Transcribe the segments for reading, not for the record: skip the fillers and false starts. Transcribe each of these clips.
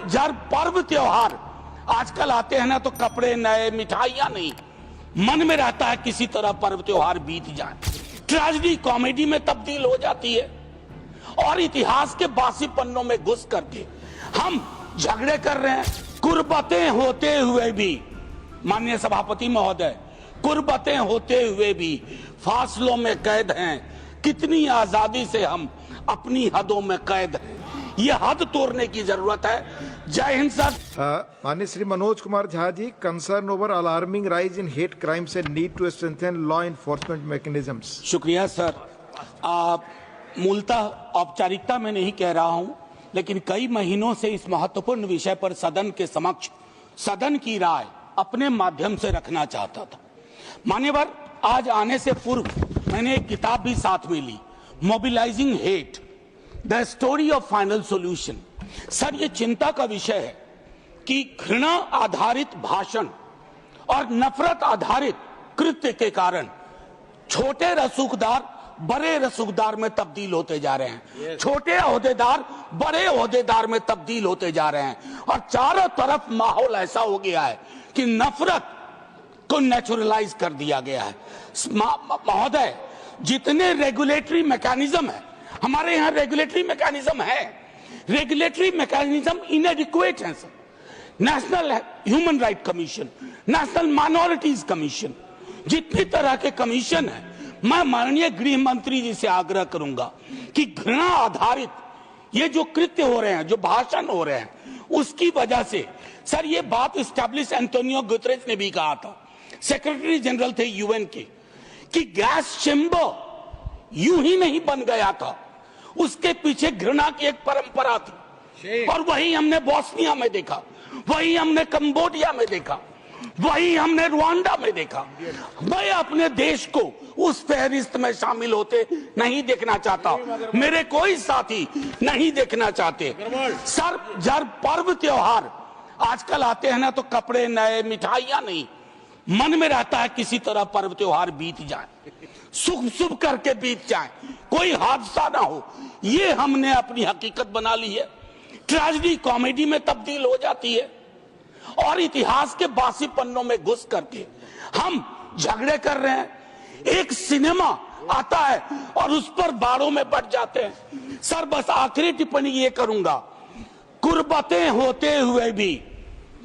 जब पर्व त्योहार आजकल आते हैं ना, तो कपड़े नए, मिठाइयां नहीं, मन में रहता है किसी तरह पर्व त्योहार बीत जाए। ट्रेजेडी कॉमेडी में तब्दील हो जाती है और इतिहास के बासी पन्नों में घुस करके हम झगड़े कर रहे हैं। कुर्बतें होते हुए भी, माननीय सभापति महोदय, कुर्बतें होते हुए भी फासलों में कैद हैं। कितनी आजादी से हम अपनी हदों में कैद हैं। ये हद तोड़ने की जरूरत है। जय हिंद सर। माननीय Shri Manoj Kumar Jha ji, concern over alarming rise in hate crimes and need to strengthen law enforcement mechanisms. शुक्रिया सर। मूलतः औपचारिकता में नहीं कह रहा हूं, लेकिन कई महीनों से इस महत्वपूर्ण विषय पर सदन के समक्ष सदन की राय अपने माध्यम से रखना चाहता था। मान्यवर, आज आने से पूर्व मैंने एक किताब भी साथ में ली, mobilising hate, the story of final solution. Sir, ये चिंता का विषय है कि घृणा आधारित भाषण और नफरत आधारित कृत्य के कारण छोटे रसूखदार बड़े रसूखदार में तब्दील होते जा रहे हैं। छोटे ओहदेदार बड़े ओहदेदार में तब्दील होते जा रहे हैं और चारों तरफ माहौल ऐसा हो गया है कि नफरत को नेचुरलाइज कर दिया गया है। महोदय, जितने रेगुलेटरी मैकेनिज्म है, हमारे यहाँ रेगुलेटरी मैकेनिज्म है, रेगुलेटरी मैकेनिज्म इनएडिक्वेट है sir. National human right commission, national minorities commission, जितनी तरह के कमीशन है, मैं माननीय गृह मंत्री जी से आग्रह करूंगा कि घृणा आधारित ये जो कृत्य हो रहे हैं, जो भाषण हो रहे हैं, उसकी वजह से सर, ये बात एस्टैब्लिश एंटोनियो गुतरेस ने भी कहा था, सेक्रेटरी जनरल थे यूएन के, कि गैस चेंबर यूं ही नहीं बन गया था, उसके पीछे घृणा की एक परंपरा थी। और वही हमने बोस्निया में देखा, वही हमने कंबोडिया में देखा, वही हमने रुवांडा में देखा। मैं अपने देश को उस फहरिस्त में शामिल होते नहीं देखना चाहता, मेरे कोई साथी नहीं देखना चाहते। सर, जब पर्व त्योहार आजकल आते हैं ना, तो कपड़े नए, मिठाइयां नहीं, मन में रहता है किसी तरह पर्व त्योहार बीत जाए, शुभ शुभ करके बीत जाए, कोई हादसा ना हो। ये हमने अपनी हकीकत बना ली है। ट्रेजेडी कॉमेडी में तब्दील हो जाती है और इतिहास के बासी पन्नों में घुस करके हम झगड़े कर रहे हैं। एक सिनेमा आता है और उस पर बाड़ों में बढ़ जाते हैं। सर, बस आखिरी टिप्पणी ये करूंगा, कुर्बतें होते हुए भी,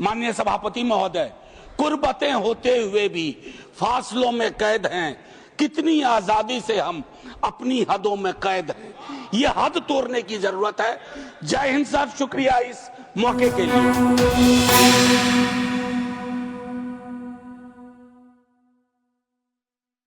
माननीय सभापति महोदय, कुर्बतें होते हुए भी फासलों में कैद हैं। कितनी आजादी से हम अपनी हदों में कैद हैं। ये हद तोड़ने की जरूरत है। जय हिंद सर। शुक्रिया इस मौके के लिए।